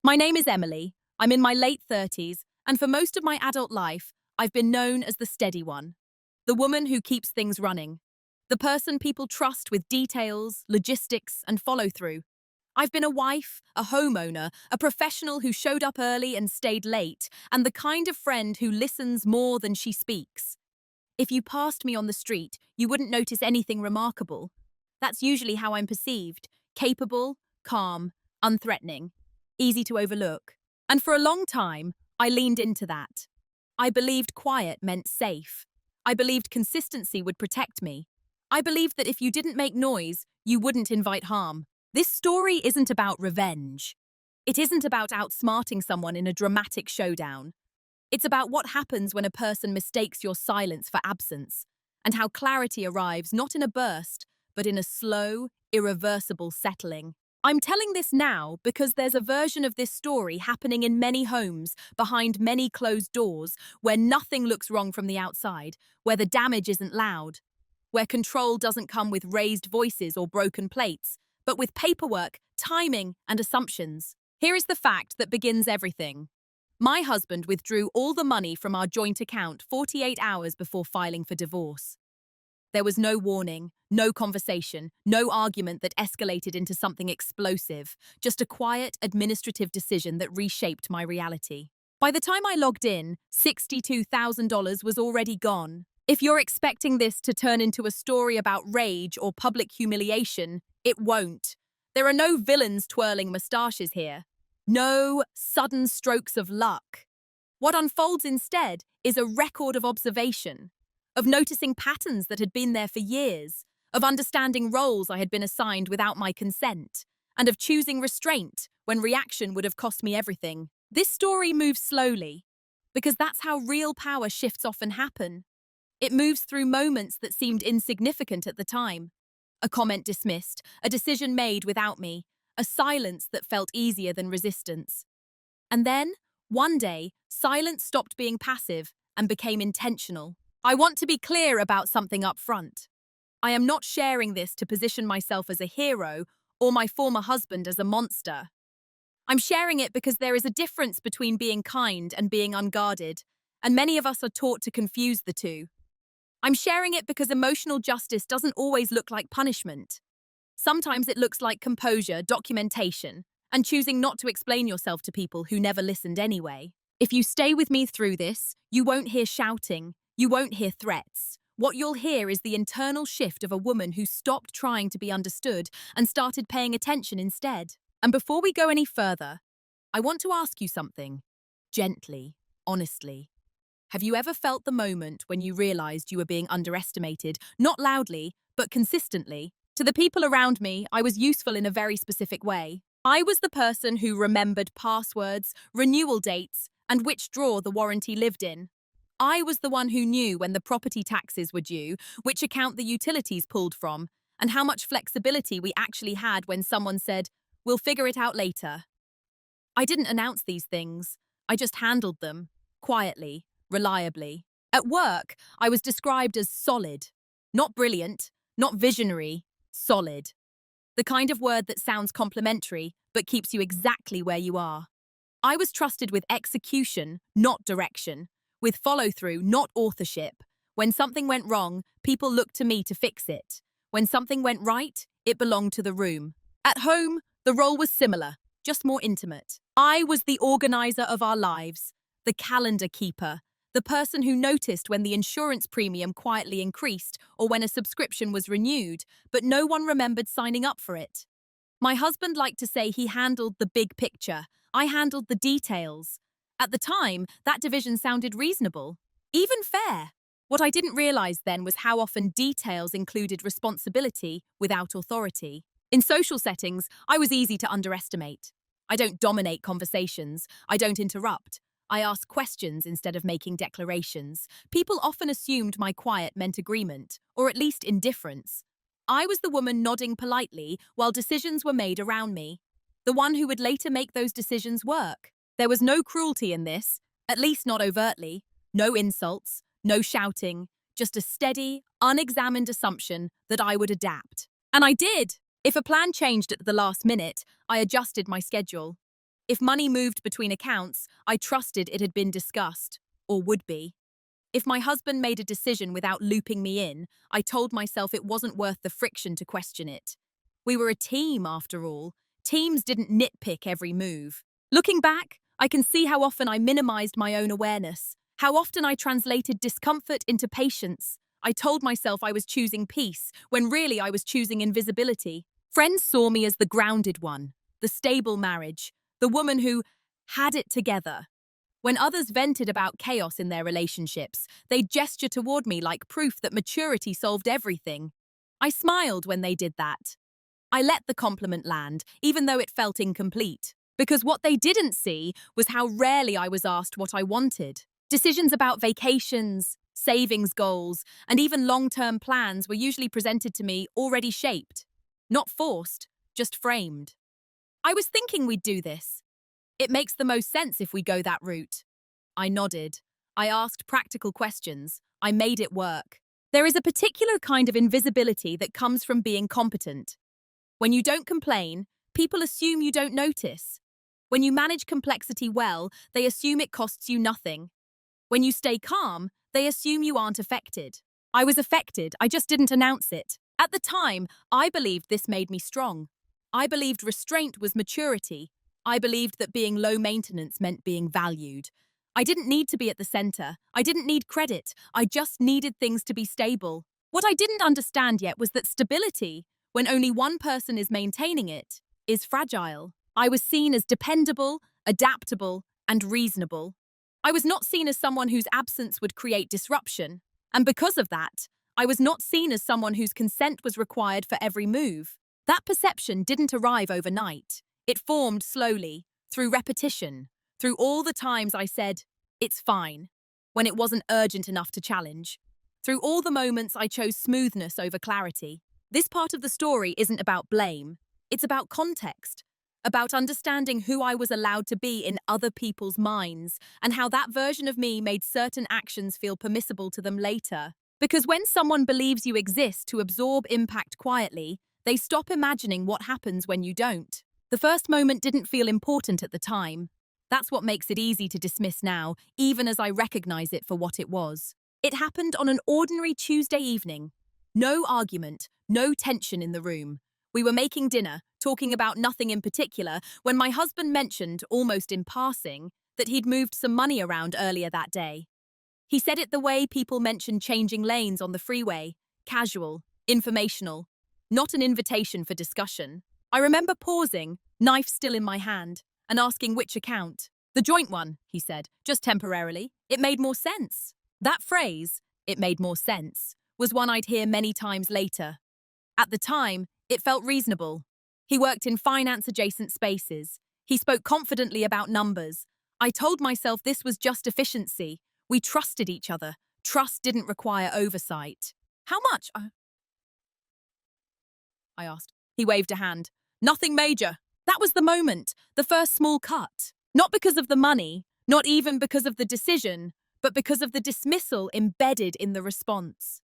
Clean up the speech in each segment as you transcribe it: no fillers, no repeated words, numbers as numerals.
My name is Emily. I'm in my late 30s, and for most of my adult life, I've been known as the steady one. The woman who keeps things running. The person people trust with details, logistics, and follow-through. I've been a wife, a homeowner, a professional who showed up early and stayed late, and the kind of friend who listens more than she speaks. If you passed me on the street, you wouldn't notice anything remarkable. That's usually how I'm perceived: capable, calm, unthreatening, easy to overlook. And for a long time, I leaned into that. I believed quiet meant safe. I believed consistency would protect me. I believed that if you didn't make noise, you wouldn't invite harm. This story isn't about revenge. It isn't about outsmarting someone in a dramatic showdown. It's about what happens when a person mistakes your silence for absence, and how clarity arrives not in a burst, but in a slow, irreversible settling. I'm telling this now because there's a version of this story happening in many homes, behind many closed doors, where nothing looks wrong from the outside, where the damage isn't loud, where control doesn't come with raised voices or broken plates, but with paperwork, timing, and assumptions. Here is the fact that begins everything. My husband withdrew all the money from our joint account 48 hours before filing for divorce. There was no warning, no conversation, no argument that escalated into something explosive, just a quiet, administrative decision that reshaped my reality. By the time I logged in, $62,000 was already gone. If you're expecting this to turn into a story about rage or public humiliation, it won't. There are no villains twirling mustaches here. No sudden strokes of luck. What unfolds instead is a record of observation, of noticing patterns that had been there for years, of understanding roles I had been assigned without my consent, and of choosing restraint when reaction would have cost me everything. This story moves slowly, because that's how real power shifts often happen. It moves through moments that seemed insignificant at the time. A comment dismissed, a decision made without me, a silence that felt easier than resistance. And then, one day, silence stopped being passive and became intentional. I want to be clear about something up front. I am not sharing this to position myself as a hero or my former husband as a monster. I'm sharing it because there is a difference between being kind and being unguarded, and many of us are taught to confuse the two. I'm sharing it because emotional justice doesn't always look like punishment. Sometimes it looks like composure, documentation, and choosing not to explain yourself to people who never listened anyway. If you stay with me through this, you won't hear shouting. You won't hear threats. What you'll hear is the internal shift of a woman who stopped trying to be understood and started paying attention instead. And before we go any further, I want to ask you something. Gently, honestly. Have you ever felt the moment when you realized you were being underestimated, not loudly, but consistently? To the people around me, I was useful in a very specific way. I was the person who remembered passwords, renewal dates, and which drawer the warranty lived in. I was the one who knew when the property taxes were due, which account the utilities pulled from, and how much flexibility we actually had when someone said, "We'll figure it out later." I didn't announce these things. I just handled them, quietly, reliably. At work, I was described as solid. Not brilliant, not visionary, solid. The kind of word that sounds complimentary, but keeps you exactly where you are. I was trusted with execution, not direction. With follow-through, not authorship. When something went wrong, people looked to me to fix it. When something went right, it belonged to the room. At home, the role was similar, just more intimate. I was the organizer of our lives, the calendar keeper, the person who noticed when the insurance premium quietly increased or when a subscription was renewed, but no one remembered signing up for it. My husband liked to say he handled the big picture. I handled the details. At the time, that division sounded reasonable, even fair. What I didn't realize then was how often details included responsibility without authority. In social settings, I was easy to underestimate. I don't dominate conversations. I don't interrupt. I ask questions instead of making declarations. People often assumed my quiet meant agreement, or at least indifference. I was the woman nodding politely while decisions were made around me. The one who would later make those decisions work. There was no cruelty in this, at least not overtly. No insults, no shouting, just a steady, unexamined assumption that I would adapt. And I did. If a plan changed at the last minute, I adjusted my schedule. If money moved between accounts, I trusted it had been discussed, or would be. If my husband made a decision without looping me in, I told myself it wasn't worth the friction to question it. We were a team, after all. Teams didn't nitpick every move. Looking back, I can see how often I minimized my own awareness, how often I translated discomfort into patience. I told myself I was choosing peace, when really I was choosing invisibility. Friends saw me as the grounded one, the stable marriage, the woman who had it together. When others vented about chaos in their relationships, they'd gesture toward me like proof that maturity solved everything. I smiled when they did that. I let the compliment land, even though it felt incomplete, because what they didn't see was how rarely I was asked what I wanted. Decisions about vacations, savings goals, and even long-term plans were usually presented to me already shaped. Not forced, just framed. I was thinking we'd do this. It makes the most sense if we go that route. I nodded. I asked practical questions. I made it work. There is a particular kind of invisibility that comes from being competent. When you don't complain, people assume you don't notice. When you manage complexity well, they assume it costs you nothing. When you stay calm, they assume you aren't affected. I was affected, I just didn't announce it. At the time, I believed this made me strong. I believed restraint was maturity. I believed that being low maintenance meant being valued. I didn't need to be at the center. I didn't need credit. I just needed things to be stable. What I didn't understand yet was that stability, when only one person is maintaining it, is fragile. I was seen as dependable, adaptable, and reasonable. I was not seen as someone whose absence would create disruption. And because of that, I was not seen as someone whose consent was required for every move. That perception didn't arrive overnight. It formed slowly, through repetition, through all the times I said, "It's fine," when it wasn't urgent enough to challenge. Through all the moments I chose smoothness over clarity. This part of the story isn't about blame. It's about context, about understanding who I was allowed to be in other people's minds and how that version of me made certain actions feel permissible to them later. Because when someone believes you exist to absorb impact quietly, they stop imagining what happens when you don't. The first moment didn't feel important at the time. That's what makes it easy to dismiss now, even as I recognize it for what it was. It happened on an ordinary Tuesday evening. No argument, no tension in the room. We were making dinner, talking about nothing in particular, when my husband mentioned, almost in passing, that he'd moved some money around earlier that day. He said it the way people mention changing lanes on the freeway, casual, informational, not an invitation for discussion. I remember pausing, knife still in my hand, and asking which account. "The joint one," he said, "just temporarily. It made more sense." That phrase, "it made more sense," was one I'd hear many times later. At the time, it felt reasonable. He worked in finance-adjacent spaces. He spoke confidently about numbers. I told myself this was just efficiency. We trusted each other. Trust didn't require oversight. "How much?" I asked. He waved a hand. "Nothing major." That was the moment, the first small cut. Not because of the money, not even because of the decision, but because of the dismissal embedded in the response.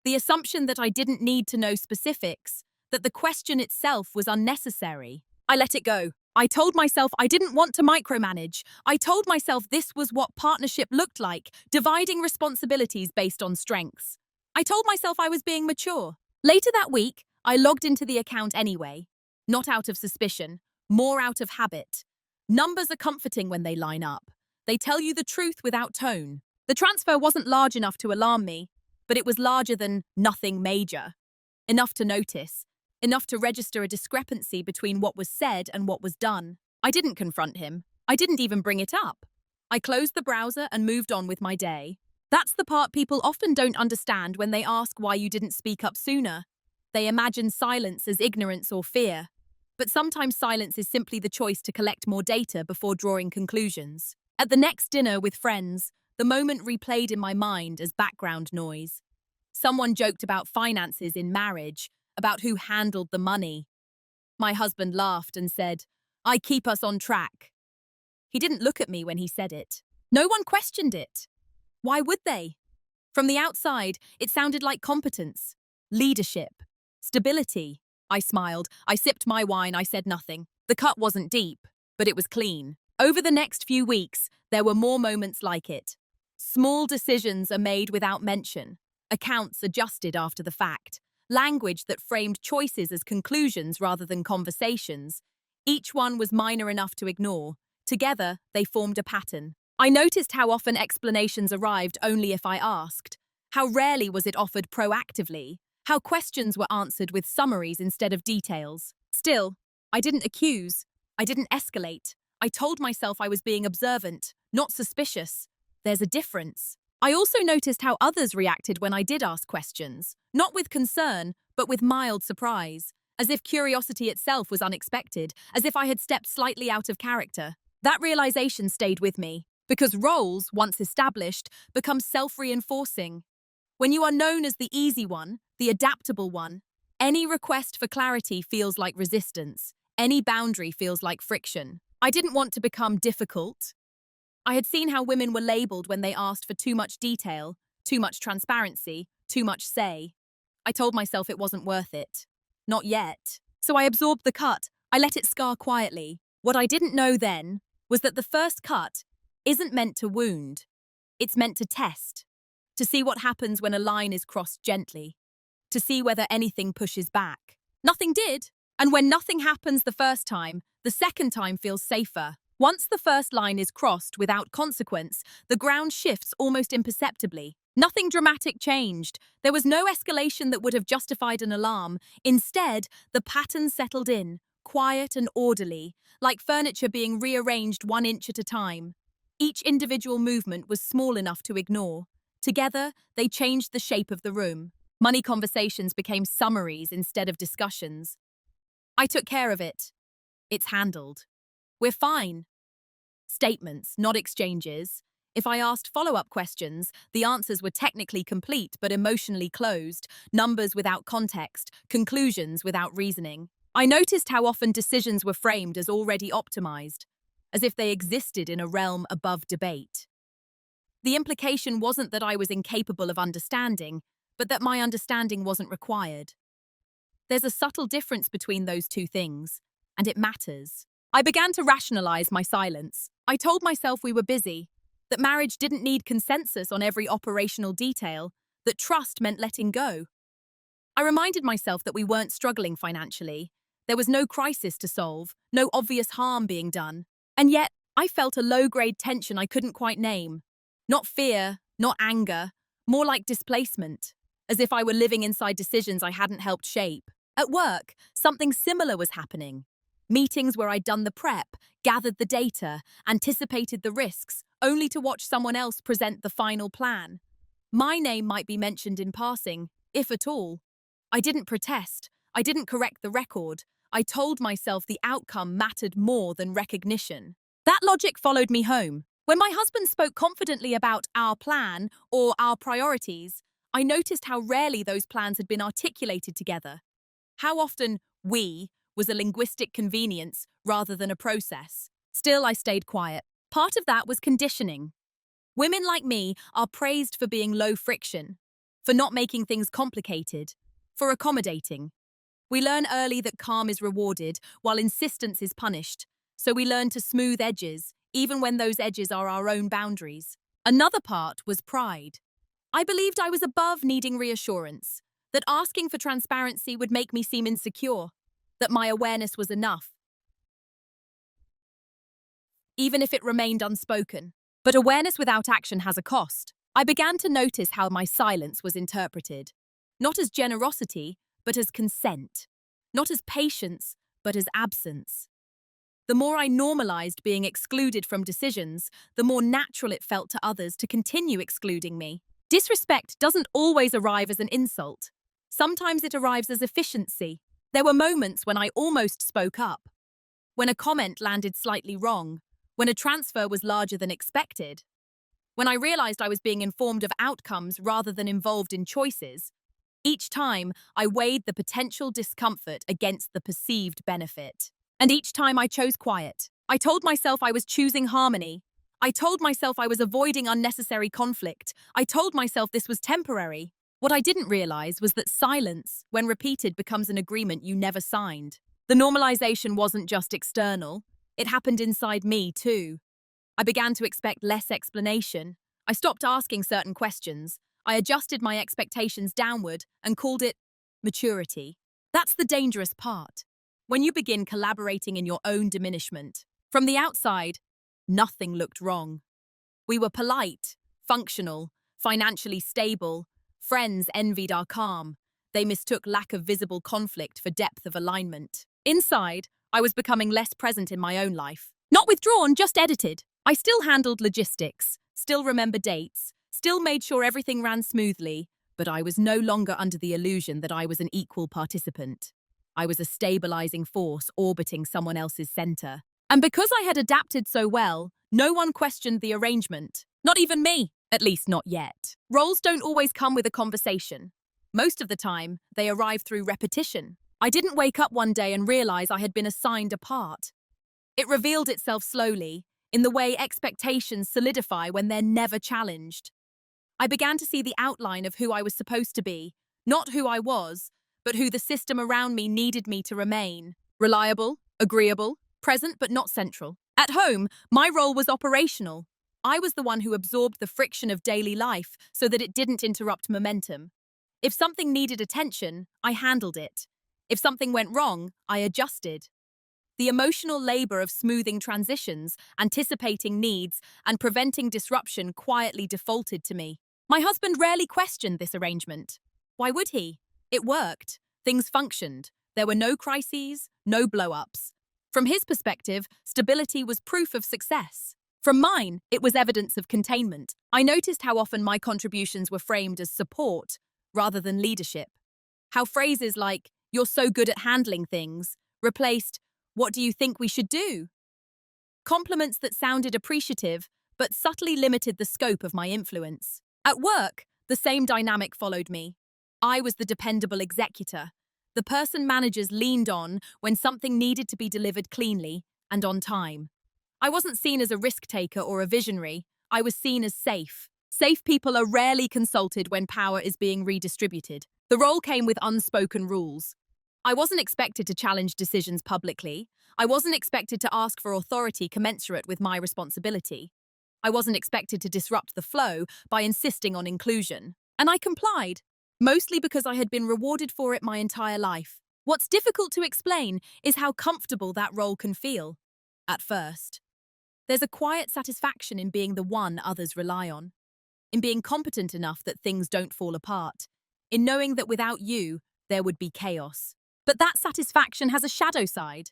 The assumption that I didn't need to know specifics, that the question itself was unnecessary. I let it go. I told myself I didn't want to micromanage. I told myself this was what partnership looked like, dividing responsibilities based on strengths. I told myself I was being mature. Later that week, I logged into the account anyway. Not out of suspicion, more out of habit. Numbers are comforting when they line up. They tell you the truth without tone. The transfer wasn't large enough to alarm me, but it was larger than nothing major. Enough to notice. Enough to register a discrepancy between what was said and what was done. I didn't confront him. I didn't even bring it up. I closed the browser and moved on with my day. That's the part people often don't understand when they ask why you didn't speak up sooner. They imagine silence as ignorance or fear. But sometimes silence is simply the choice to collect more data before drawing conclusions. At the next dinner with friends, the moment replayed in my mind as background noise. Someone joked about finances in marriage, about who handled the money. My husband laughed and said, "I keep us on track." He didn't look at me when he said it. No one questioned it. Why would they? From the outside, it sounded like competence, leadership, stability. I smiled. I sipped my wine. I said nothing. The cut wasn't deep. but it was clean. Over the next few weeks, there were more moments like it. Small decisions are made without mention, accounts adjusted after the fact, language that framed choices as conclusions rather than conversations. Each one was minor enough to ignore. Together, they formed a pattern. I noticed how often explanations arrived only if I asked. How rarely was it offered proactively. How questions were answered with summaries instead of details. Still, I didn't accuse. I didn't escalate. I told myself I was being observant, not suspicious. There's a difference. I also noticed how others reacted when I did ask questions, not with concern, but with mild surprise, as if curiosity itself was unexpected, as if I had stepped slightly out of character. That realization stayed with me, because roles, once established, become self-reinforcing. When you are known as the easy one, the adaptable one, any request for clarity feels like resistance. Any boundary feels like friction. I didn't want to become difficult. I had seen how women were labeled when they asked for too much detail, too much transparency, too much say. I told myself it wasn't worth it. Not yet. So I absorbed the cut. I let it scar quietly. What I didn't know then was that the first cut isn't meant to wound. It's meant to test. To see what happens when a line is crossed gently. To see whether anything pushes back. Nothing did. And when nothing happens the first time, the second time feels safer. Once the first line is crossed without consequence, the ground shifts almost imperceptibly. Nothing dramatic changed. There was no escalation that would have justified an alarm. Instead, the pattern settled in, quiet and orderly, like furniture being rearranged 1 inch at a time. Each individual movement was small enough to ignore. Together, they changed the shape of the room. Money conversations became summaries instead of discussions. I took care of it. It's handled. We're fine. Statements, not exchanges. If I asked follow-up questions, the answers were technically complete but emotionally closed, numbers without context, conclusions without reasoning. I noticed how often decisions were framed as already optimized, as if they existed in a realm above debate. The implication wasn't that I was incapable of understanding, but that my understanding wasn't required. There's a subtle difference between those two things, and it matters. I began to rationalize my silence. I told myself we were busy, that marriage didn't need consensus on every operational detail, that trust meant letting go. I reminded myself that we weren't struggling financially. There was no crisis to solve, no obvious harm being done. And yet, I felt a low-grade tension I couldn't quite name. Not fear, not anger, more like displacement, as if I were living inside decisions I hadn't helped shape. At work, something similar was happening. Meetings where I'd done the prep, gathered the data, anticipated the risks, only to watch someone else present the final plan. My name might be mentioned in passing, if at all. I didn't protest. I didn't correct the record. I told myself the outcome mattered more than recognition. That logic followed me home. When my husband spoke confidently about our plan or our priorities, I noticed how rarely those plans had been articulated together. How often we was a linguistic convenience rather than a process. Still, I stayed quiet. Part of that was conditioning. Women like me are praised for being low friction, for not making things complicated, for accommodating. We learn early that calm is rewarded while insistence is punished, so we learn to smooth edges, even when those edges are our own boundaries. Another part was pride. I believed I was above needing reassurance, that asking for transparency would make me seem insecure, that my awareness was enough, even if it remained unspoken. But awareness without action has a cost. I began to notice how my silence was interpreted, not as generosity, but as consent, not as patience, but as absence. The more I normalized being excluded from decisions, the more natural it felt to others to continue excluding me. Disrespect doesn't always arrive as an insult. Sometimes it arrives as efficiency. There were moments when I almost spoke up, when a comment landed slightly wrong, when a transfer was larger than expected, when I realized I was being informed of outcomes rather than involved in choices. Each time, I weighed the potential discomfort against the perceived benefit. And each time I chose quiet. I told myself I was choosing harmony. I told myself I was avoiding unnecessary conflict. I told myself this was temporary. What I didn't realize was that silence, when repeated, becomes an agreement you never signed. The normalization wasn't just external. it happened inside me too. I began to expect less explanation. I stopped asking certain questions. I adjusted my expectations downward and called it maturity. That's the dangerous part. When you begin collaborating in your own diminishment, from the outside, nothing looked wrong. We were polite, functional, financially stable. Friends envied our calm. They mistook lack of visible conflict for depth of alignment. Inside, I was becoming less present in my own life. Not withdrawn, just edited. I still handled logistics, still remembered dates, still made sure everything ran smoothly, but I was no longer under the illusion that I was an equal participant. I was a stabilizing force orbiting someone else's center. And because I had adapted so well, no one questioned the arrangement. Not even me, at least not yet. Roles don't always come with a conversation. Most of the time, they arrive through repetition. I didn't wake up one day and realize I had been assigned a part. It revealed itself slowly, in the way expectations solidify when they're never challenged. I began to see the outline of who I was supposed to be, not who I was, but who the system around me needed me to remain. Reliable, agreeable, present but not central. At home, my role was operational. I was the one who absorbed the friction of daily life so that it didn't interrupt momentum. If something needed attention, I handled it. If something went wrong, I adjusted. The emotional labor of smoothing transitions, anticipating needs, and preventing disruption quietly defaulted to me. My husband rarely questioned this arrangement. Why would he? It worked. Things functioned. There were no crises, no blow-ups. From his perspective, stability was proof of success. From mine, it was evidence of containment. I noticed how often my contributions were framed as support rather than leadership. How phrases like, "You're so good at handling things," replaced, "What do you think we should do?" Compliments that sounded appreciative, but subtly limited the scope of my influence. At work, the same dynamic followed me. I was the dependable executor, the person managers leaned on when something needed to be delivered cleanly and on time. I wasn't seen as a risk taker or a visionary. I was seen as safe. Safe people are rarely consulted when power is being redistributed. The role came with unspoken rules. I wasn't expected to challenge decisions publicly. I wasn't expected to ask for authority commensurate with my responsibility. I wasn't expected to disrupt the flow by insisting on inclusion. And I complied, mostly because I had been rewarded for it my entire life. What's difficult to explain is how comfortable that role can feel. At first, there's a quiet satisfaction in being the one others rely on, in being competent enough that things don't fall apart, in knowing that without you, there would be chaos. But that satisfaction has a shadow side.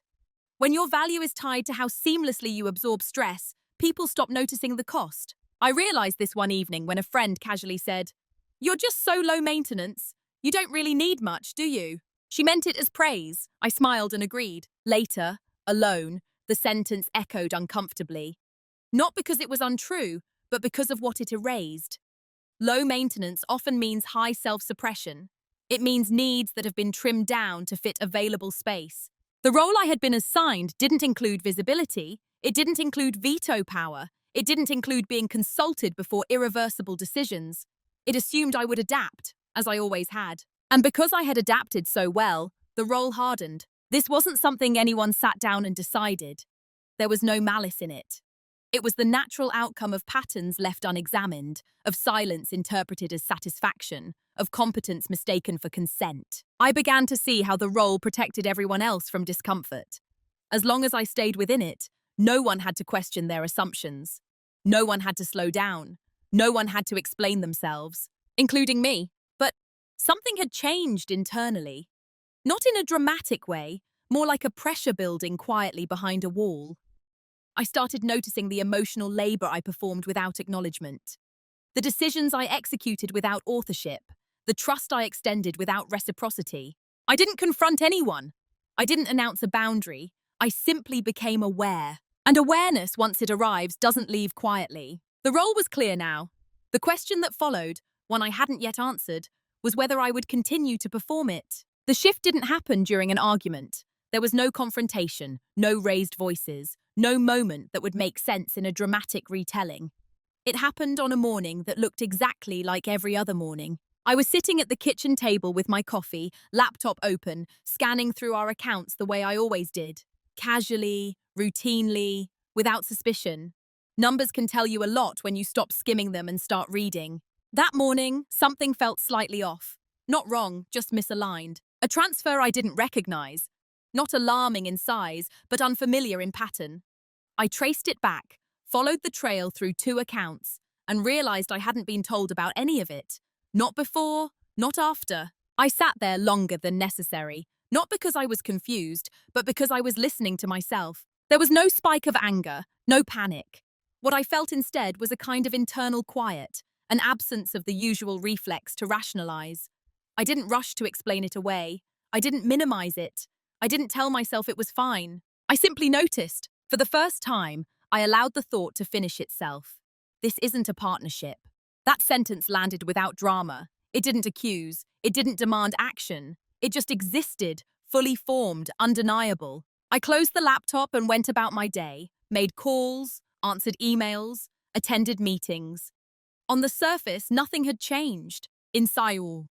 When your value is tied to how seamlessly you absorb stress, people stop noticing the cost. I realized this one evening when a friend casually said, "You're just so low maintenance. You don't really need much, do you?" She meant it as praise. I smiled and agreed. Later, alone, the sentence echoed uncomfortably. Not because it was untrue, but because of what it erased. Low maintenance often means high self-suppression. It means needs that have been trimmed down to fit available space. The role I had been assigned didn't include visibility. It didn't include veto power. It didn't include being consulted before irreversible decisions. It assumed I would adapt, as I always had. And because I had adapted so well, the role hardened. This wasn't something anyone sat down and decided. There was no malice in it. It was the natural outcome of patterns left unexamined, of silence interpreted as satisfaction, of competence mistaken for consent. I began to see how the role protected everyone else from discomfort. As long as I stayed within it, no one had to question their assumptions. No one had to slow down. No one had to explain themselves, including me. But something had changed internally. Not in a dramatic way, more like a pressure building quietly behind a wall. I started noticing the emotional labor I performed without acknowledgement, the decisions I executed without authorship, the trust I extended without reciprocity. I didn't confront anyone. I didn't announce a boundary. I simply became aware. And awareness, once it arrives, doesn't leave quietly. The role was clear now. The question that followed, one I hadn't yet answered, was whether I would continue to perform it. The shift didn't happen during an argument. There was no confrontation, no raised voices, no moment that would make sense in a dramatic retelling. It happened on a morning that looked exactly like every other morning. I was sitting at the kitchen table with my coffee, laptop open, scanning through our accounts the way I always did. Casually, routinely, without suspicion. Numbers can tell you a lot when you stop skimming them and start reading. That morning, something felt slightly off. Not wrong, just misaligned. A transfer I didn't recognize. Not alarming in size, but unfamiliar in pattern. I traced it back, followed the trail through 2 accounts, and realized I hadn't been told about any of it. Not before, not after. I sat there longer than necessary, not because I was confused, but because I was listening to myself. There was no spike of anger, no panic. What I felt instead was a kind of internal quiet, an absence of the usual reflex to rationalize. I didn't rush to explain it away. I didn't minimize it. I didn't tell myself it was fine. I simply noticed. For the first time, I allowed the thought to finish itself. This isn't a partnership. That sentence landed without drama. It didn't accuse. It didn't demand action. It just existed, fully formed, undeniable. I closed the laptop and went about my day, made calls, answered emails, attended meetings. On the surface, nothing had changed. Inside,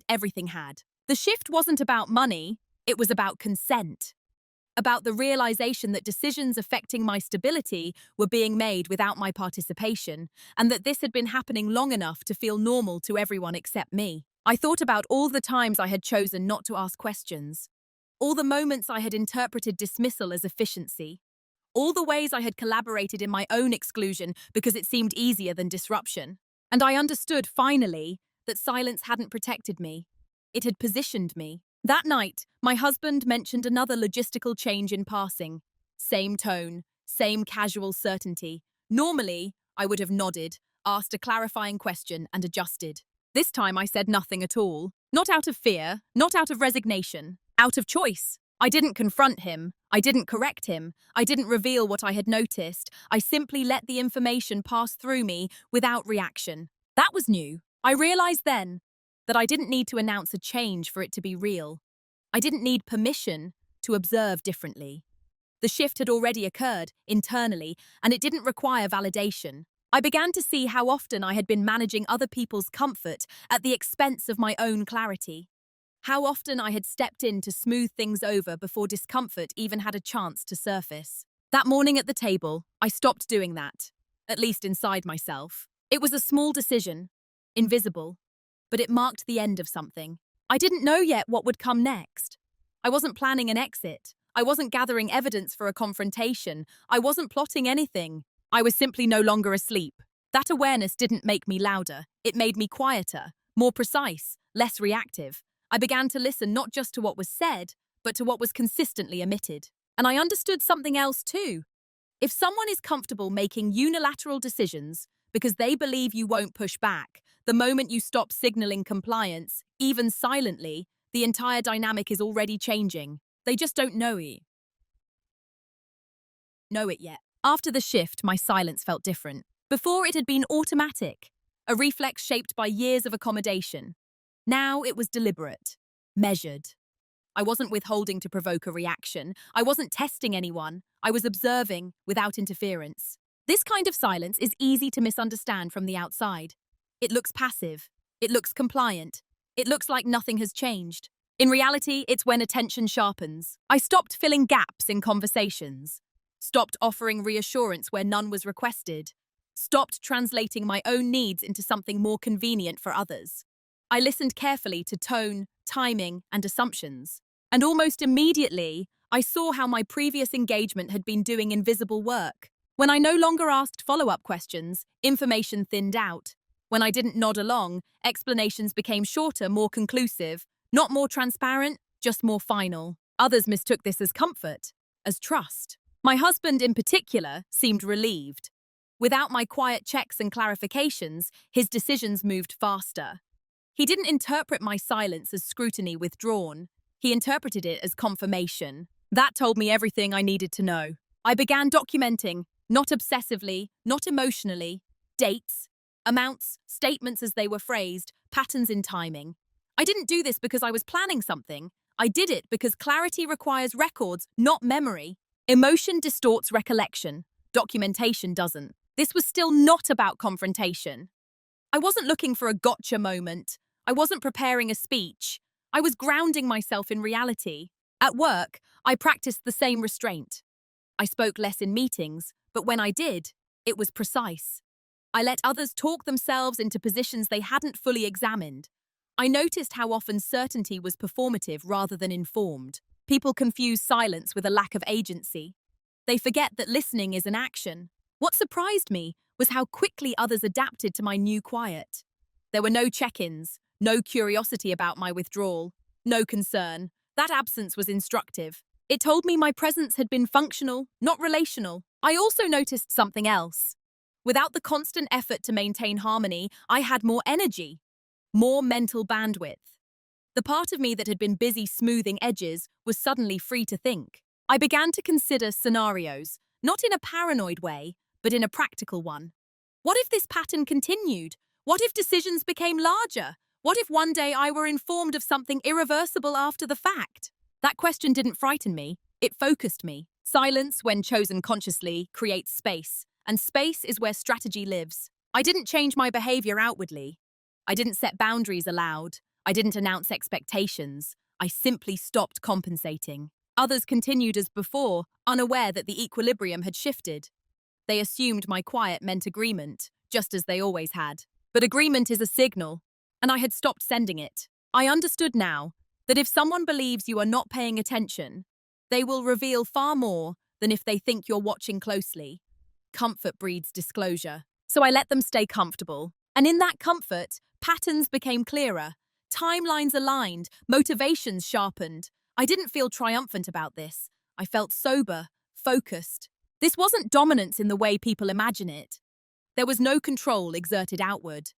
everything had. The shift wasn't about money, it was about consent. About the realization that decisions affecting my stability were being made without my participation, and that this had been happening long enough to feel normal to everyone except me. I thought about all the times I had chosen not to ask questions, all the moments I had interpreted dismissal as efficiency, all the ways I had collaborated in my own exclusion because it seemed easier than disruption. And I understood, finally, that silence hadn't protected me. It had positioned me. That night, my husband mentioned another logistical change in passing. Same tone, same casual certainty. Normally, I would have nodded, asked a clarifying question, and adjusted. This time I said nothing at all. Not out of fear, not out of resignation, out of choice. I didn't confront him. I didn't correct him. I didn't reveal what I had noticed. I simply let the information pass through me without reaction. That was new. I realized then that I didn't need to announce a change for it to be real. I didn't need permission to observe differently. The shift had already occurred internally, and it didn't require validation. I began to see how often I had been managing other people's comfort at the expense of my own clarity. How often I had stepped in to smooth things over before discomfort even had a chance to surface. That morning at the table, I stopped doing that, at least inside myself. It was a small decision, invisible, but it marked the end of something. I didn't know yet what would come next. I wasn't planning an exit. I wasn't gathering evidence for a confrontation. I wasn't plotting anything. I was simply no longer asleep. That awareness didn't make me louder. It made me quieter, more precise, less reactive. I began to listen not just to what was said, but to what was consistently omitted. And I understood something else too. If someone is comfortable making unilateral decisions because they believe you won't push back, the moment you stop signaling compliance, even silently, the entire dynamic is already changing. They just don't know it yet. After the shift, my silence felt different. Before, it had been automatic, a reflex shaped by years of accommodation. Now it was deliberate, measured. I wasn't withholding to provoke a reaction. I wasn't testing anyone. I was observing without interference. This kind of silence is easy to misunderstand from the outside. It looks passive. It looks compliant. It looks like nothing has changed. In reality, it's when attention sharpens. I stopped filling gaps in conversations. Stopped offering reassurance where none was requested. Stopped translating my own needs into something more convenient for others. I listened carefully to tone, timing, and assumptions. And almost immediately, I saw how my previous engagement had been doing invisible work. When I no longer asked follow-up questions, information thinned out. When I didn't nod along, explanations became shorter, more conclusive, not more transparent, just more final. Others mistook this as comfort, as trust. My husband, in particular, seemed relieved. Without my quiet checks and clarifications, his decisions moved faster. He didn't interpret my silence as scrutiny withdrawn. He interpreted it as confirmation. That told me everything I needed to know. I began documenting, not obsessively, not emotionally, dates, amounts, statements as they were phrased, patterns in timing. I didn't do this because I was planning something. I did it because clarity requires records, not memory. Emotion distorts recollection. Documentation doesn't. This was still not about confrontation. I wasn't looking for a gotcha moment. I wasn't preparing a speech. I was grounding myself in reality. At work, I practiced the same restraint. I spoke less in meetings, but when I did, it was precise. I let others talk themselves into positions they hadn't fully examined. I noticed how often certainty was performative rather than informed. People confuse silence with a lack of agency. They forget that listening is an action. What surprised me was how quickly others adapted to my new quiet. There were no check-ins, no curiosity about my withdrawal, no concern. That absence was instructive. It told me my presence had been functional, not relational. I also noticed something else. Without the constant effort to maintain harmony, I had more energy, more mental bandwidth. The part of me that had been busy smoothing edges was suddenly free to think. I began to consider scenarios, not in a paranoid way, but in a practical one. What if this pattern continued? What if decisions became larger? What if one day I were informed of something irreversible after the fact? That question didn't frighten me, it focused me. Silence, when chosen consciously, creates space, and space is where strategy lives. I didn't change my behavior outwardly. I didn't set boundaries aloud. I didn't announce expectations. I simply stopped compensating. Others continued as before, unaware that the equilibrium had shifted. They assumed my quiet meant agreement, just as they always had. But agreement is a signal, and I had stopped sending it. I understood now that if someone believes you are not paying attention, they will reveal far more than if they think you're watching closely. Comfort breeds disclosure. So I let them stay comfortable. And in that comfort, patterns became clearer. Timelines aligned, motivations sharpened. I didn't feel triumphant about this. I felt sober, focused. This wasn't dominance in the way people imagine it. There was no control exerted outward.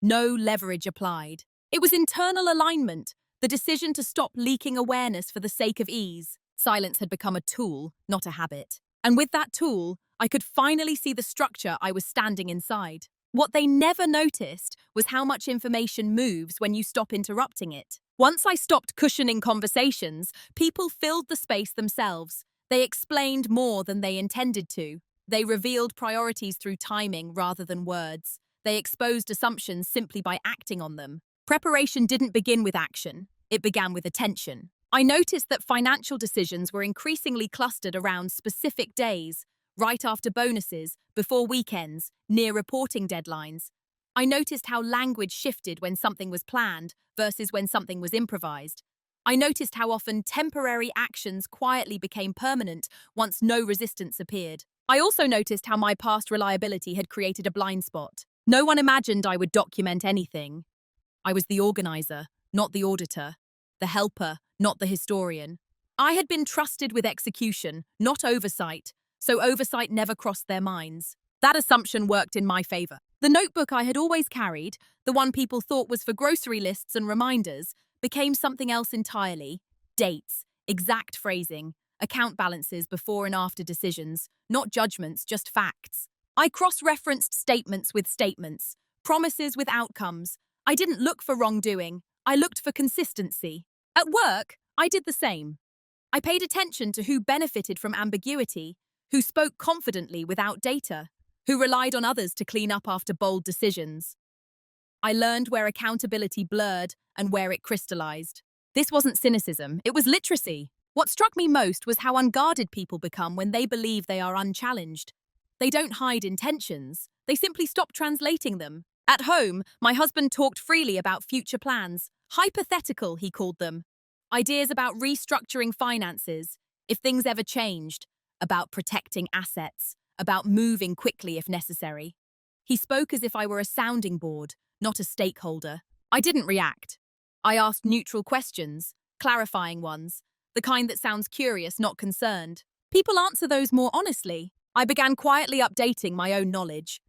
No leverage applied. It was internal alignment, the decision to stop leaking awareness for the sake of ease. Silence had become a tool, not a habit. And with that tool, I could finally see the structure I was standing inside. What they never noticed was how much information moves when you stop interrupting it. Once I stopped cushioning conversations, people filled the space themselves. They explained more than they intended to. They revealed priorities through timing rather than words. They exposed assumptions simply by acting on them. Preparation didn't begin with action. It began with attention. I noticed that financial decisions were increasingly clustered around specific days, right after bonuses, before weekends, near reporting deadlines. I noticed how language shifted when something was planned versus when something was improvised. I noticed how often temporary actions quietly became permanent once no resistance appeared. I also noticed how my past reliability had created a blind spot. No one imagined I would document anything. I was the organizer, not the auditor, the helper, not the historian. I had been trusted with execution, not oversight, so oversight never crossed their minds. That assumption worked in my favor. The notebook I had always carried, the one people thought was for grocery lists and reminders, became something else entirely. Dates, exact phrasing, account balances before and after decisions, not judgments, just facts. I cross-referenced statements with statements, promises with outcomes. I didn't look for wrongdoing, I looked for consistency. At work, I did the same. I paid attention to who benefited from ambiguity, who spoke confidently without data, who relied on others to clean up after bold decisions. I learned where accountability blurred and where it crystallized. This wasn't cynicism, it was literacy. What struck me most was how unguarded people become when they believe they are unchallenged. They don't hide intentions, they simply stop translating them. At home, my husband talked freely about future plans. Hypothetical, he called them. Ideas about restructuring finances, if things ever changed, about protecting assets, about moving quickly if necessary. He spoke as if I were a sounding board, not a stakeholder. I didn't react. I asked neutral questions, clarifying ones, the kind that sounds curious, not concerned. People answer those more honestly. I began quietly updating my own knowledge.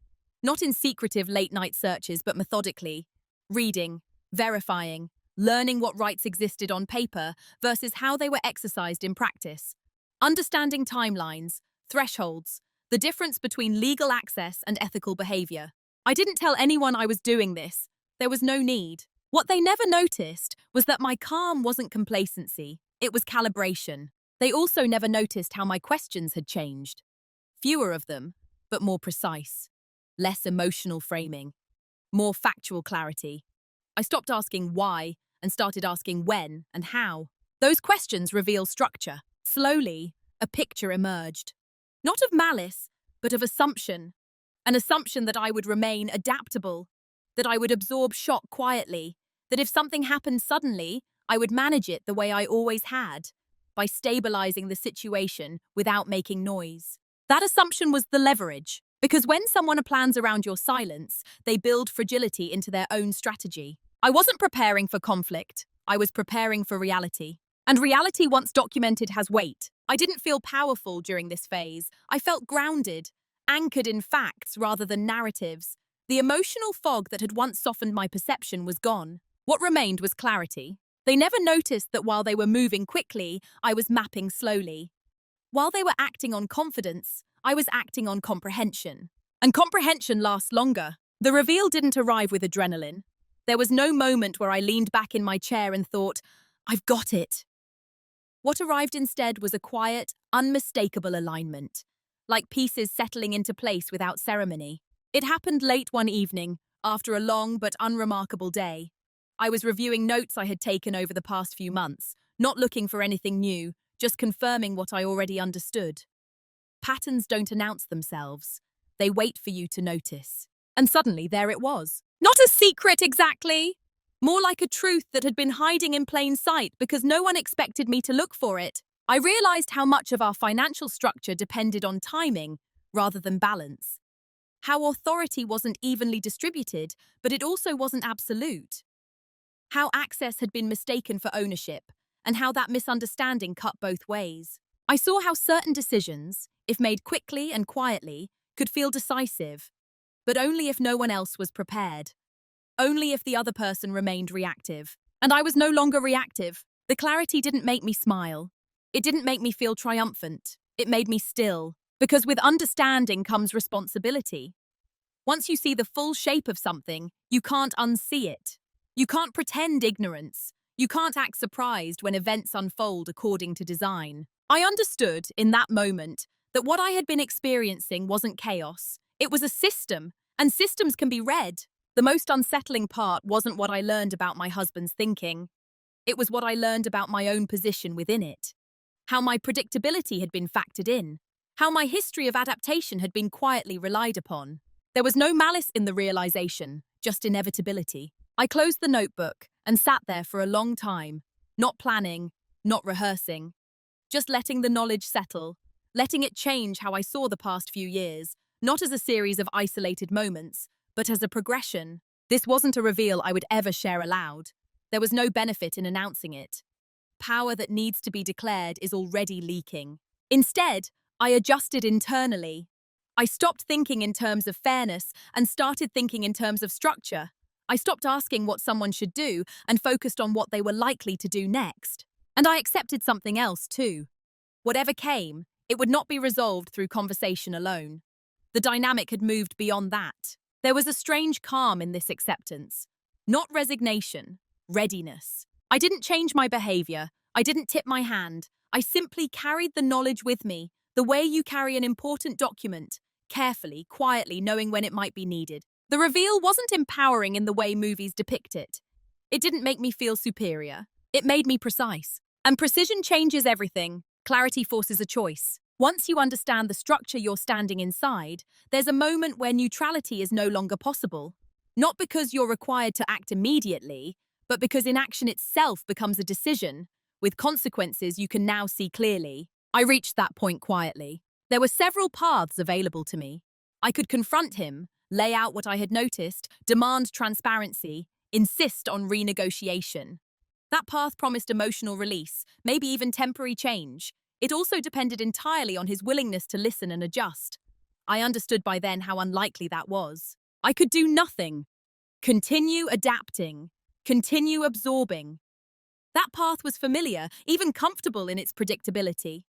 Not in secretive late-night searches, but methodically. Reading, verifying, learning what rights existed on paper versus how they were exercised in practice. Understanding timelines, thresholds, the difference between legal access and ethical behavior. I didn't tell anyone I was doing this. There was no need. What they never noticed was that my calm wasn't complacency, it was calibration. They also never noticed how my questions had changed. Fewer of them, but more precise. Less emotional framing. More factual clarity. I stopped asking why and started asking when and how. Those questions reveal structure. Slowly, a picture emerged. Not of malice, but of assumption. An assumption that I would remain adaptable, that I would absorb shock quietly, that if something happened suddenly, I would manage it the way I always had, by stabilizing the situation without making noise. That assumption was the leverage, because when someone plans around your silence, they build fragility into their own strategy. I wasn't preparing for conflict, I was preparing for reality. And reality, once documented, has weight. I didn't feel powerful during this phase. I felt grounded, anchored in facts rather than narratives. The emotional fog that had once softened my perception was gone. What remained was clarity. They never noticed that while they were moving quickly, I was mapping slowly. While they were acting on confidence, I was acting on comprehension. And comprehension lasts longer. The reveal didn't arrive with adrenaline. There was no moment where I leaned back in my chair and thought, I've got it. What arrived instead was a quiet, unmistakable alignment, like pieces settling into place without ceremony. It happened late one evening, after a long but unremarkable day. I was reviewing notes I had taken over the past few months, not looking for anything new, just confirming what I already understood. Patterns don't announce themselves. They wait for you to notice. And suddenly there it was. Not a secret exactly. More like a truth that had been hiding in plain sight because no one expected me to look for it. I realized how much of our financial structure depended on timing rather than balance. How authority wasn't evenly distributed, but it also wasn't absolute. How access had been mistaken for ownership, and how that misunderstanding cut both ways. I saw how certain decisions, if made quickly and quietly, could feel decisive, but only if no one else was prepared. Only if the other person remained reactive. And I was no longer reactive. The clarity didn't make me smile. It didn't make me feel triumphant. It made me still. Because with understanding comes responsibility. Once you see the full shape of something, you can't unsee it. You can't pretend ignorance. You can't act surprised when events unfold according to design. I understood, in that moment, that what I had been experiencing wasn't chaos. It was a system, and systems can be read. The most unsettling part wasn't what I learned about my husband's thinking. It was what I learned about my own position within it. How my predictability had been factored in. How my history of adaptation had been quietly relied upon. There was no malice in the realization, just inevitability. I closed the notebook and sat there for a long time, not planning, not rehearsing, just letting the knowledge settle, letting it change how I saw the past few years, not as a series of isolated moments, but as a progression. This wasn't a reveal I would ever share aloud. There was no benefit in announcing it. Power that needs to be declared is already leaking. Instead, I adjusted internally. I stopped thinking in terms of fairness and started thinking in terms of structure. I stopped asking what someone should do and focused on what they were likely to do next. And I accepted something else too. Whatever came, it would not be resolved through conversation alone. The dynamic had moved beyond that. There was a strange calm in this acceptance. Not resignation, readiness. I didn't change my behavior. I didn't tip my hand. I simply carried the knowledge with me, the way you carry an important document, carefully, quietly, knowing when it might be needed. The reveal wasn't empowering in the way movies depict it. It didn't make me feel superior. It made me precise. And precision changes everything. Clarity forces a choice. Once you understand the structure you're standing inside, there's a moment where neutrality is no longer possible. Not because you're required to act immediately, but because inaction itself becomes a decision, with consequences you can now see clearly. I reached that point quietly. There were several paths available to me. I could confront him, lay out what I had noticed, demand transparency, insist on renegotiation. That path promised emotional release, maybe even temporary change. It also depended entirely on his willingness to listen and adjust. I understood by then how unlikely that was. I could do nothing. Continue adapting. Continue absorbing. That path was familiar, even comfortable in its predictability.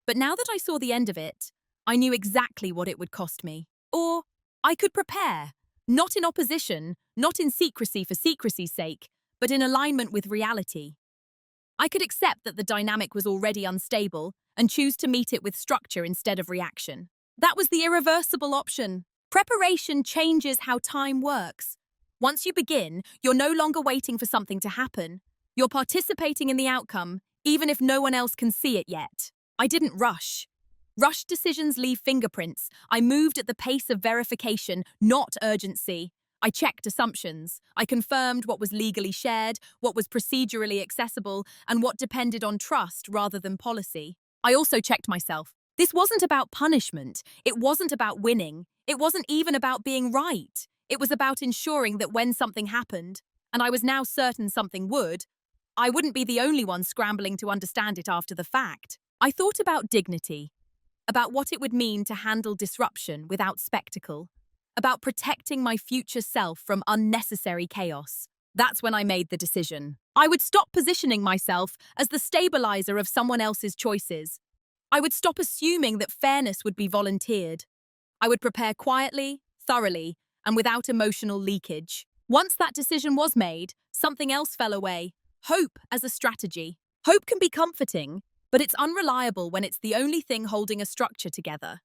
But now that I saw the end of it, I knew exactly what it would cost me. Or I could prepare, not in opposition, not in secrecy for secrecy's sake, but in alignment with reality. I could accept that the dynamic was already unstable and choose to meet it with structure instead of reaction. That was the irreversible option. Preparation changes how time works. Once you begin, you're no longer waiting for something to happen. You're participating in the outcome, even if no one else can see it yet. I didn't rush. Rushed decisions leave fingerprints. I moved at the pace of verification, not urgency. I checked assumptions. I confirmed what was legally shared, what was procedurally accessible, and what depended on trust rather than policy. I also checked myself. This wasn't about punishment. It wasn't about winning. It wasn't even about being right. It was about ensuring that when something happened, and I was now certain something would, I wouldn't be the only one scrambling to understand it after the fact. I thought about dignity, about what it would mean to handle disruption without spectacle, about protecting my future self from unnecessary chaos. That's when I made the decision. I would stop positioning myself as the stabilizer of someone else's choices. I would stop assuming that fairness would be volunteered. I would prepare quietly, thoroughly, and without emotional leakage. Once that decision was made, something else fell away. Hope as a strategy. Hope can be comforting, but it's unreliable when it's the only thing holding a structure together.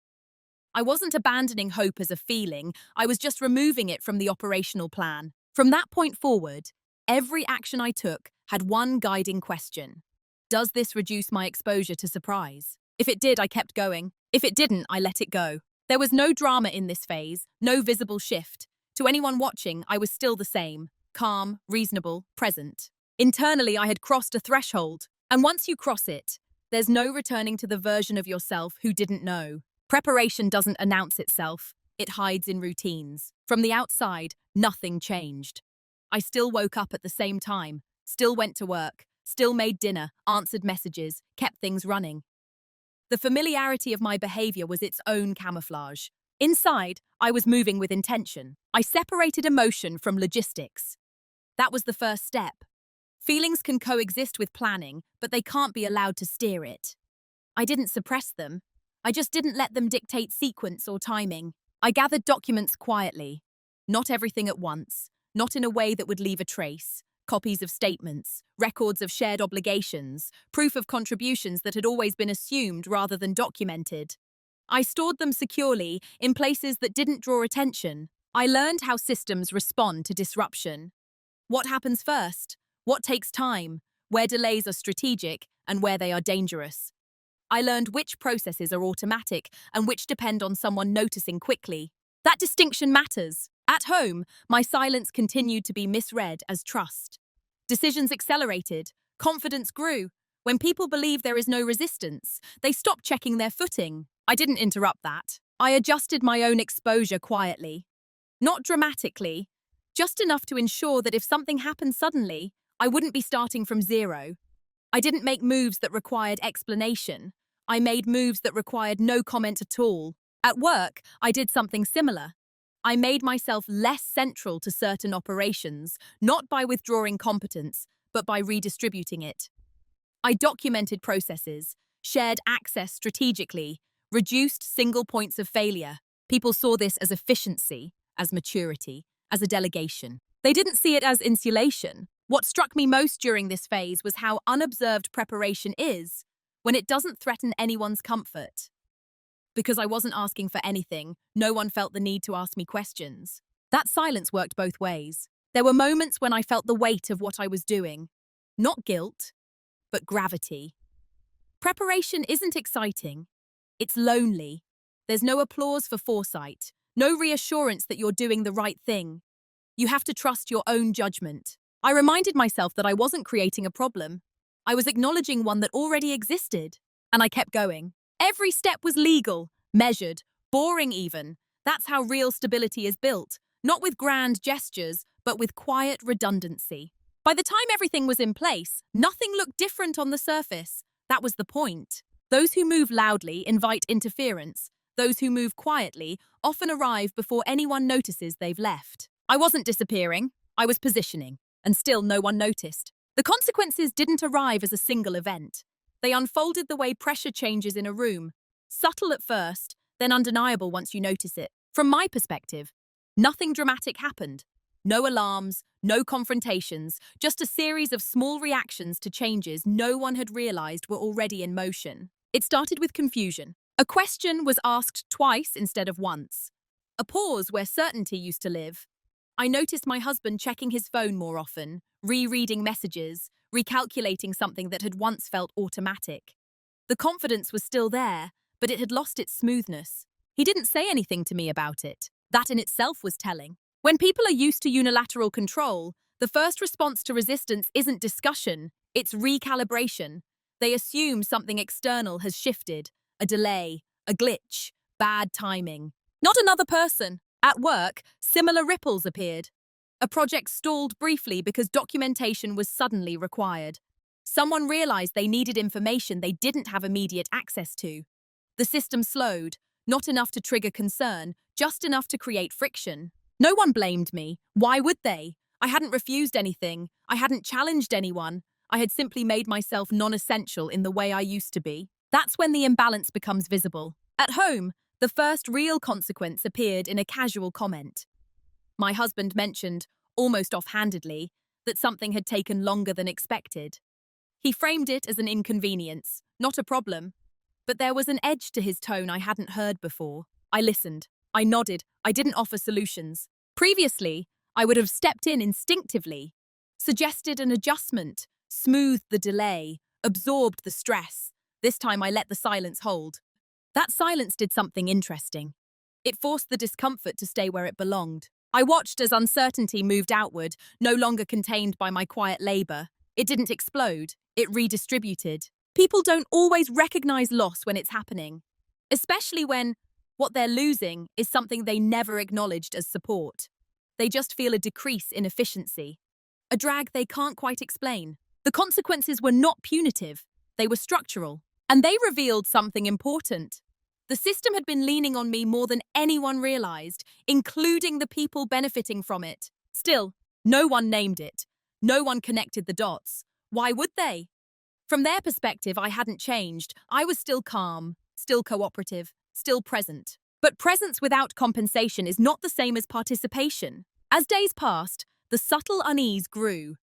I wasn't abandoning hope as a feeling, I was just removing it from the operational plan. From that point forward, every action I took had one guiding question. Does this reduce my exposure to surprise? If it did, I kept going. If it didn't, I let it go. There was no drama in this phase, no visible shift. To anyone watching, I was still the same, calm, reasonable, present. Internally, I had crossed a threshold, and once you cross it, there's no returning to the version of yourself who didn't know. Preparation doesn't announce itself, it hides in routines. From the outside, nothing changed. I still woke up at the same time, still went to work, still made dinner, answered messages, kept things running. The familiarity of my behavior was its own camouflage. Inside, I was moving with intention. I separated emotion from logistics. That was the first step. Feelings can coexist with planning, but they can't be allowed to steer it. I didn't suppress them. I just didn't let them dictate sequence or timing. I gathered documents quietly. Not everything at once, not in a way that would leave a trace. Copies of statements, records of shared obligations, proof of contributions that had always been assumed rather than documented. I stored them securely in places that didn't draw attention. I learned how systems respond to disruption. What happens first? What takes time? Where delays are strategic and where they are dangerous. I learned which processes are automatic and which depend on someone noticing quickly. That distinction matters. At home, my silence continued to be misread as trust. Decisions accelerated. Confidence grew. When people believe there is no resistance, they stop checking their footing. I didn't interrupt that. I adjusted my own exposure quietly. Not dramatically, just enough to ensure that if something happened suddenly, I wouldn't be starting from zero. I didn't make moves that required explanation. I made moves that required no comment at all. At work, I did something similar. I made myself less central to certain operations, not by withdrawing competence, but by redistributing it. I documented processes, shared access strategically, reduced single points of failure. People saw this as efficiency, as maturity, as a delegation. They didn't see it as insulation. What struck me most during this phase was how unobserved preparation is when it doesn't threaten anyone's comfort. Because I wasn't asking for anything, no one felt the need to ask me questions. That silence worked both ways. There were moments when I felt the weight of what I was doing. Not guilt, but gravity. Preparation isn't exciting. It's lonely. There's no applause for foresight, no reassurance that you're doing the right thing. You have to trust your own judgment. I reminded myself that I wasn't creating a problem. I was acknowledging one that already existed. And I kept going. Every step was legal, measured, boring even. That's how real stability is built, not with grand gestures, but with quiet redundancy. By the time everything was in place, nothing looked different on the surface. That was the point. Those who move loudly invite interference. Those who move quietly often arrive before anyone notices they've left. I wasn't disappearing, I was positioning, and still no one noticed. The consequences didn't arrive as a single event. They unfolded the way pressure changes in a room, subtle at first, then undeniable once you notice it. From my perspective, nothing dramatic happened. No alarms, no confrontations, just a series of small reactions to changes no one had realized were already in motion. It started with confusion. A question was asked twice instead of once. A pause where certainty used to live. I noticed my husband checking his phone more often, rereading messages, recalculating something that had once felt automatic. The confidence was still there, but it had lost its smoothness. He didn't say anything to me about it. That in itself was telling. When people are used to unilateral control, the first response to resistance isn't discussion, it's recalibration. They assume something external has shifted, a delay, a glitch, bad timing. Not another person. At work, similar ripples appeared. A project stalled briefly because documentation was suddenly required. Someone realized they needed information they didn't have immediate access to. The system slowed, not enough to trigger concern, just enough to create friction. No one blamed me. Why would they? I hadn't refused anything. I hadn't challenged anyone. I had simply made myself non-essential in the way I used to be. That's when the imbalance becomes visible. At home, the first real consequence appeared in a casual comment. My husband mentioned, almost offhandedly, that something had taken longer than expected. He framed it as an inconvenience, not a problem. But there was an edge to his tone I hadn't heard before. I listened. I nodded. I didn't offer solutions. Previously, I would have stepped in instinctively, suggested an adjustment, smoothed the delay, absorbed the stress. This time I let the silence hold. That silence did something interesting. It forced the discomfort to stay where it belonged. I watched as uncertainty moved outward, no longer contained by my quiet labor. It didn't explode. It redistributed. People don't always recognize loss when it's happening, especially when what they're losing is something they never acknowledged as support. They just feel a decrease in efficiency, a drag they can't quite explain. The consequences were not punitive, they were structural, and they revealed something important. The system had been leaning on me more than anyone realized, including the people benefiting from it. Still, no one named it. No one connected the dots. Why would they? From their perspective, I hadn't changed. I was still calm, still cooperative, still present. But presence without compensation is not the same as participation. As days passed, the subtle unease grew.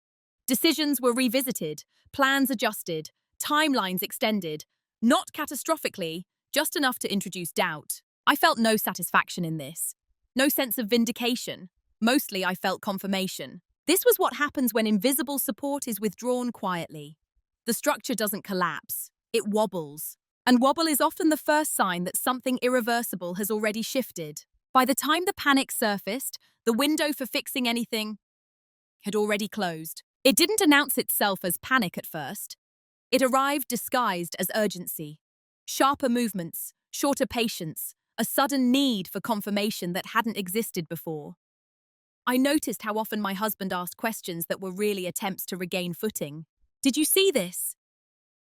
Decisions were revisited, plans adjusted, timelines extended, not catastrophically, just enough to introduce doubt. I felt no satisfaction in this, no sense of vindication. Mostly I felt confirmation. This was what happens when invisible support is withdrawn quietly. The structure doesn't collapse, it wobbles. And wobble is often the first sign that something irreversible has already shifted. By the time the panic surfaced, the window for fixing anything had already closed. It didn't announce itself as panic at first. It arrived disguised as urgency. Sharper movements, shorter patience, a sudden need for confirmation that hadn't existed before. I noticed how often my husband asked questions that were really attempts to regain footing. Did you see this?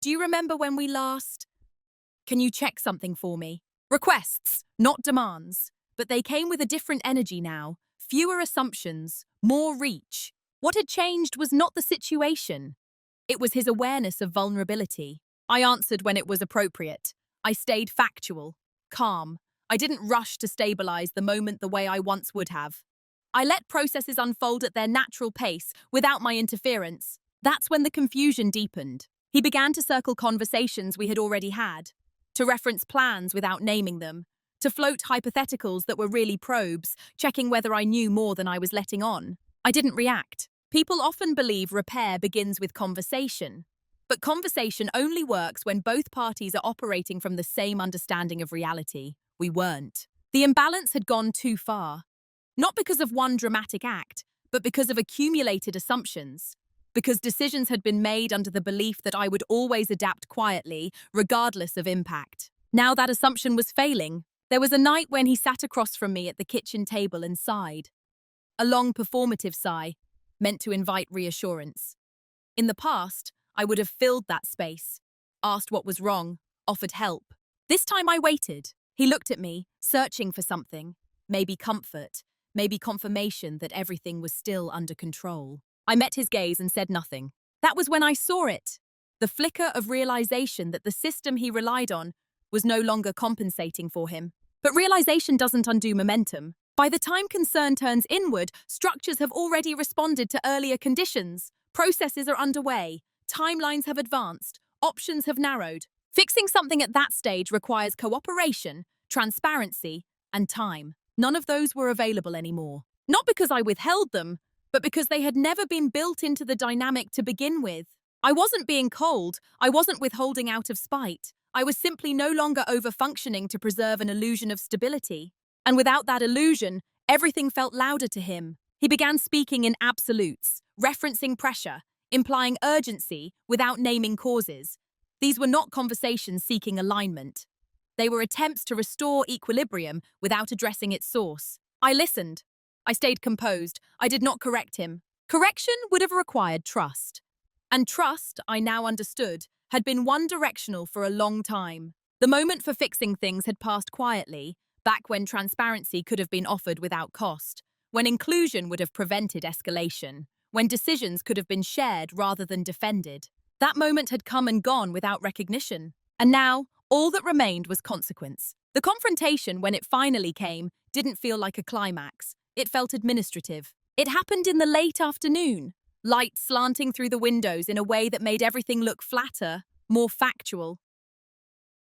Do you remember when we last? Can you check something for me? Requests, not demands. But they came with a different energy now. Fewer assumptions, more reach. What had changed was not the situation. It was his awareness of vulnerability. I answered when it was appropriate. I stayed factual, calm. I didn't rush to stabilize the moment the way I once would have. I let processes unfold at their natural pace, without my interference. That's when the confusion deepened. He began to circle conversations we had already had, to reference plans without naming them, to float hypotheticals that were really probes, checking whether I knew more than I was letting on. I didn't react. People often believe repair begins with conversation. But conversation only works when both parties are operating from the same understanding of reality. We weren't. The imbalance had gone too far. Not because of one dramatic act, but because of accumulated assumptions. Because decisions had been made under the belief that I would always adapt quietly, regardless of impact. Now that assumption was failing. There was a night when he sat across from me at the kitchen table and sighed. A long performative sigh, meant to invite reassurance. In the past, I would have filled that space, asked what was wrong, offered help. This time I waited. He looked at me, searching for something. Maybe comfort, maybe confirmation that everything was still under control. I met his gaze and said nothing. That was when I saw it. The flicker of realization that the system he relied on was no longer compensating for him. But realization doesn't undo momentum. By the time concern turns inward, structures have already responded to earlier conditions. Processes are underway. Timelines have advanced. Options have narrowed. Fixing something at that stage requires cooperation, transparency, and time. None of those were available anymore. Not because I withheld them, but because they had never been built into the dynamic to begin with. I wasn't being cold. I wasn't withholding out of spite. I was simply no longer over-functioning to preserve an illusion of stability. And without that illusion, everything felt louder to him. He began speaking in absolutes, referencing pressure, implying urgency without naming causes. These were not conversations seeking alignment. They were attempts to restore equilibrium without addressing its source. I listened. I stayed composed. I did not correct him. Correction would have required trust. And trust, I now understood, had been one-directional for a long time. The moment for fixing things had passed quietly, back when transparency could have been offered without cost, when inclusion would have prevented escalation, when decisions could have been shared rather than defended. That moment had come and gone without recognition. And now, all that remained was consequence. The confrontation, when it finally came, didn't feel like a climax. It felt administrative. It happened in the late afternoon, light slanting through the windows in a way that made everything look flatter, more factual.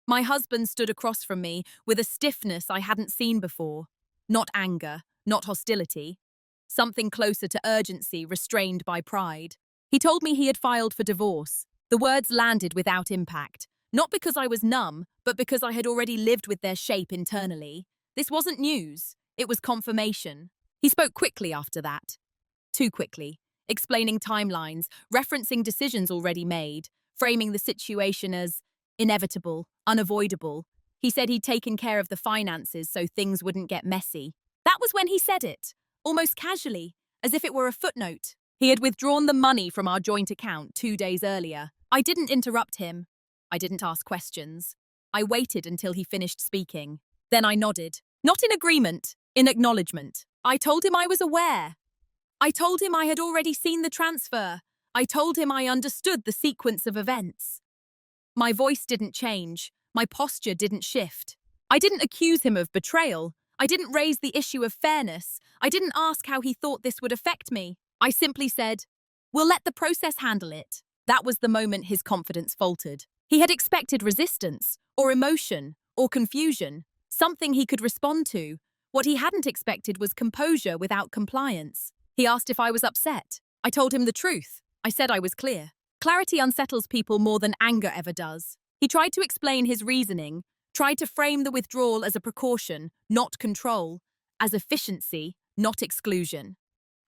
My husband stood across from me with a stiffness I hadn't seen before. Not anger, not hostility. Something closer to urgency, restrained by pride. He told me he had filed for divorce. The words landed without impact. Not because I was numb, but because I had already lived with their shape internally. This wasn't news. It was confirmation. He spoke quickly after that. Too quickly. Explaining timelines, referencing decisions already made, framing the situation as inevitable, unavoidable. He said he'd taken care of the finances so things wouldn't get messy. That was when he said it, almost casually, as if it were a footnote. He had withdrawn the money from our joint account 2 days earlier. I didn't interrupt him. I didn't ask questions. I waited until he finished speaking. Then I nodded. Not in agreement, in acknowledgement. I told him I was aware. I told him I had already seen the transfer. I told him I understood the sequence of events. My voice didn't change. My posture didn't shift. I didn't accuse him of betrayal. I didn't raise the issue of fairness. I didn't ask how he thought this would affect me. I simply said, "We'll let the process handle it." That was the moment his confidence faltered. He had expected resistance, or emotion, or confusion, something he could respond to. What he hadn't expected was composure without compliance. He asked if I was upset. I told him the truth. I said I was clear. Clarity unsettles people more than anger ever does. He tried to explain his reasoning, tried to frame the withdrawal as a precaution, not control, as efficiency, not exclusion.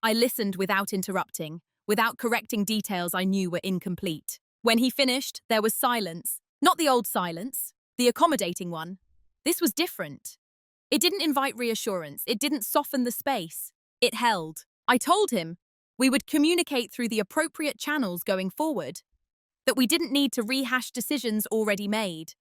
I listened without interrupting, without correcting details I knew were incomplete. When he finished, there was silence. Not the old silence, the accommodating one. This was different. It didn't invite reassurance. It didn't soften the space. It held. I told him we would communicate through the appropriate channels going forward, that we didn't need to rehash decisions already made,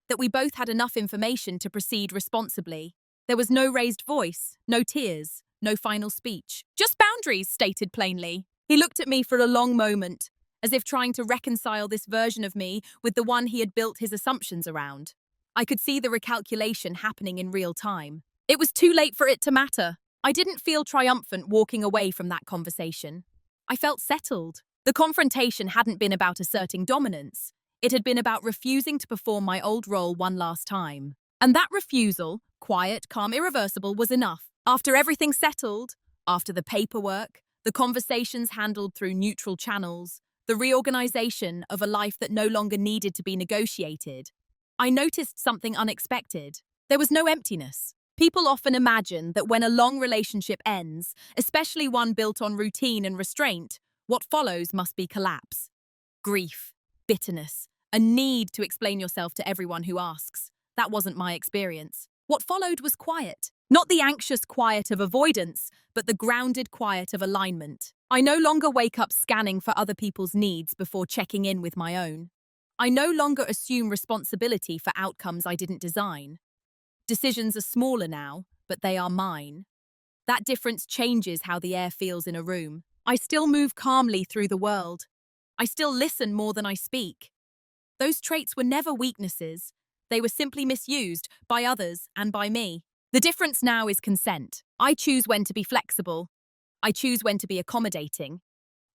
that we both had enough information to proceed responsibly. There was no raised voice, no tears, no final speech. Just boundaries, stated plainly. He looked at me for a long moment, as if trying to reconcile this version of me with the one he had built his assumptions around. I could see the recalculation happening in real time. It was too late for it to matter. I didn't feel triumphant walking away from that conversation. I felt settled. The confrontation hadn't been about asserting dominance. It had been about refusing to perform my old role one last time. And that refusal, quiet, calm, irreversible, was enough. After everything settled, after the paperwork, the conversations handled through neutral channels, the reorganization of a life that no longer needed to be negotiated, I noticed something unexpected. There was no emptiness. People often imagine that when a long relationship ends, especially one built on routine and restraint, what follows must be collapse. Grief, bitterness, a need to explain yourself to everyone who asks. That wasn't my experience. What followed was quiet. Not the anxious quiet of avoidance, but the grounded quiet of alignment. I no longer wake up scanning for other people's needs before checking in with my own. I no longer assume responsibility for outcomes I didn't design. Decisions are smaller now, but they are mine. That difference changes how the air feels in a room. I still move calmly through the world. I still listen more than I speak. Those traits were never weaknesses. They were simply misused by others and by me. The difference now is consent. I choose when to be flexible. I choose when to be accommodating.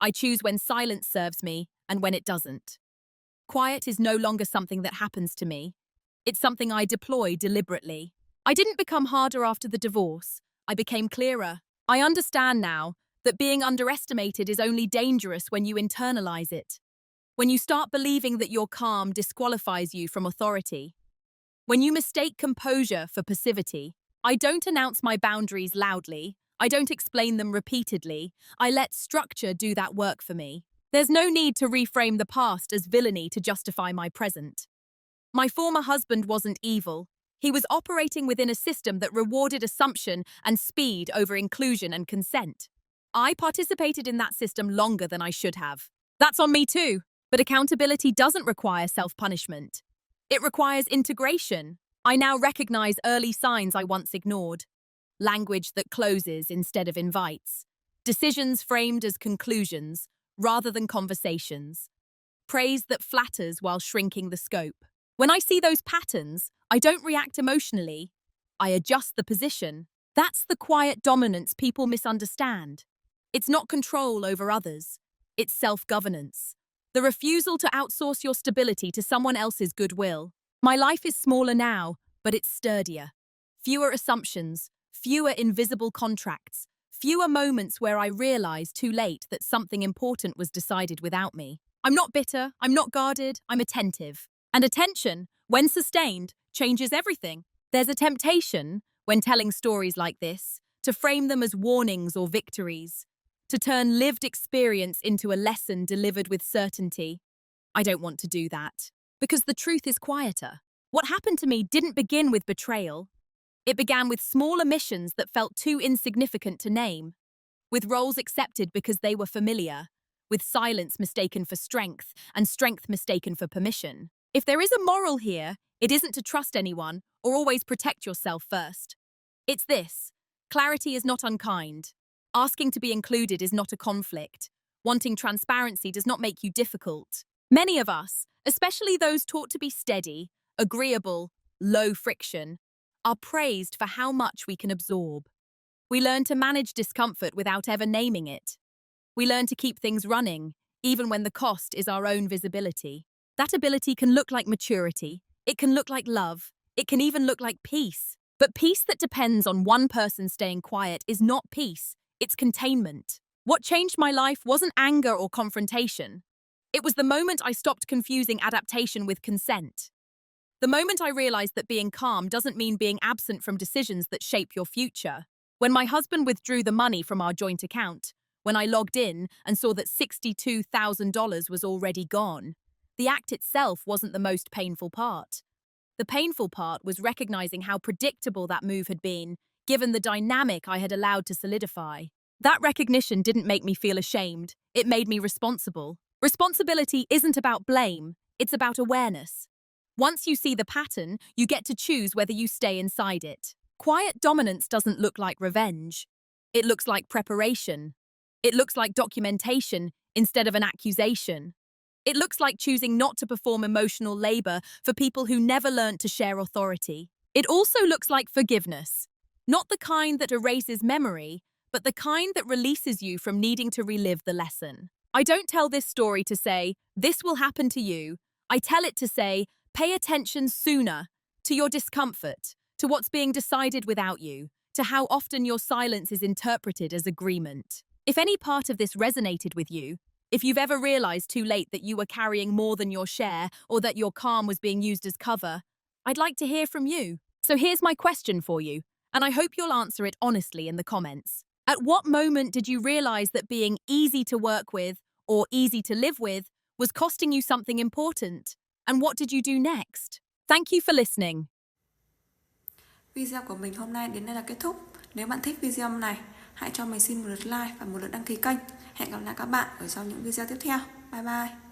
I choose when silence serves me and when it doesn't. Quiet is no longer something that happens to me. It's something I deploy deliberately. I didn't become harder after the divorce. I became clearer. I understand now that being underestimated is only dangerous when you internalize it. When you start believing that your calm disqualifies you from authority. When you mistake composure for passivity. I don't announce my boundaries loudly. I don't explain them repeatedly. I let structure do that work for me. There's no need to reframe the past as villainy to justify my present. My former husband wasn't evil. He was operating within a system that rewarded assumption and speed over inclusion and consent. I participated in that system longer than I should have. That's on me too. But accountability doesn't require self-punishment. It requires integration. I now recognize early signs I once ignored. Language that closes instead of invites. Decisions framed as conclusions rather than conversations. Praise that flatters while shrinking the scope. When I see those patterns, I don't react emotionally. I adjust the position. That's the quiet dominance people misunderstand. It's not control over others. It's self-governance. The refusal to outsource your stability to someone else's goodwill. My life is smaller now, but it's sturdier. Fewer assumptions, fewer invisible contracts, fewer moments where I realize too late that something important was decided without me. I'm not bitter, I'm not guarded, I'm attentive. And attention, when sustained, changes everything. There's a temptation, when telling stories like this, to frame them as warnings or victories, to turn lived experience into a lesson delivered with certainty. I don't want to do that, because the truth is quieter. What happened to me didn't begin with betrayal. It began with small omissions that felt too insignificant to name, with roles accepted because they were familiar, with silence mistaken for strength and strength mistaken for permission. If there is a moral here, it isn't to trust anyone or always protect yourself first. It's this: clarity is not unkind. Asking to be included is not a conflict. Wanting transparency does not make you difficult. Many of us, especially those taught to be steady, agreeable, low friction, are praised for how much we can absorb. We learn to manage discomfort without ever naming it. We learn to keep things running, even when the cost is our own visibility. That ability can look like maturity, it can look like love, it can even look like peace. But peace that depends on one person staying quiet is not peace, it's containment. What changed my life wasn't anger or confrontation. It was the moment I stopped confusing adaptation with consent. The moment I realized that being calm doesn't mean being absent from decisions that shape your future. When my husband withdrew the money from our joint account, when I logged in and saw that $62,000 was already gone, the act itself wasn't the most painful part. The painful part was recognizing how predictable that move had been, given the dynamic I had allowed to solidify. That recognition didn't make me feel ashamed, it made me responsible. Responsibility isn't about blame, it's about awareness. Once you see the pattern, you get to choose whether you stay inside it. Quiet dominance doesn't look like revenge. It looks like preparation. It looks like documentation instead of an accusation. It looks like choosing not to perform emotional labor for people who never learned to share authority. It also looks like forgiveness. Not the kind that erases memory, but the kind that releases you from needing to relive the lesson. I don't tell this story to say, this will happen to you. I tell it to say, pay attention sooner to your discomfort, to what's being decided without you, to how often your silence is interpreted as agreement. If any part of this resonated with you, if you've ever realized too late that you were carrying more than your share or that your calm was being used as cover, I'd like to hear from you. So here's my question for you, and I hope you'll answer it honestly in the comments. At what moment did you realize that being easy to work with or easy to live with was costing you something important? And what did you do next? Thank you for listening. Video của mình hôm nay đến đây là kết thúc. Nếu bạn thích video này, hãy cho mình xin một lượt like và một lượt đăng ký kênh. Hẹn gặp lại các bạn ở trong những video tiếp theo. Bye bye.